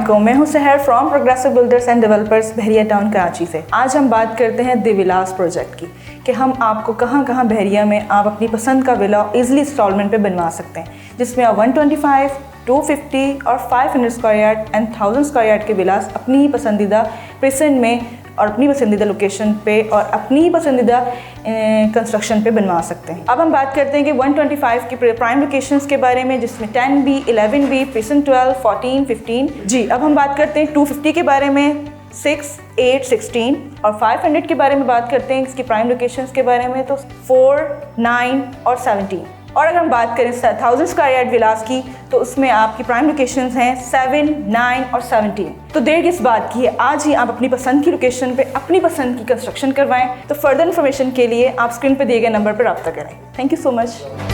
अस्सलामुअलैकुम, मैं हूं सहर from progressive builders and developers Bahria town Karachi से। आज हम बात करते हैं दिविलास प्रोजेक्ट की कि हम आपको कहां कहां बहरिया में आप अपनी पसंद का विला इजीली इंस्टॉलमेंट पे बनवा सकते हैं, जिसमें आप 125, 250 और 500 square yard and 1000 square yard के विलास अपनी ही पसंदीदा प्रेजेंट में और अपनी पसंदीदा लोकेशन पे और अपनी पसंदीदा कंस्ट्रक्शन पे बनवा सकते हैं। अब हम बात करते हैं कि 125 की प्राइम लोकेशंस के बारे में, जिसमें 10B, 11B, प्रेजेंट 12, 14, 15। जी, अब हम बात करते हैं 250 के बारे में, 6, 8, 16 और 500 के बारे में बात करते हैं इसकी प्राइम लोकेशंस के बारे में, तो 4, 9 और 17। और अगर हम बात करें 1000 स्क्वायर यार्ड विलास की, तो उसमें आपकी प्राइम लोकेशंस हैं 7, 9 और 17। तो देर किस बात की है, आज ही आप अपनी पसंद की लोकेशन पे अपनी पसंद की कंस्ट्रक्शन करवाएं। तो फर्दर इन्फॉर्मेशन के लिए आप स्क्रीन पर दिए गए नंबर पर रब्ता करें। Thank you so much.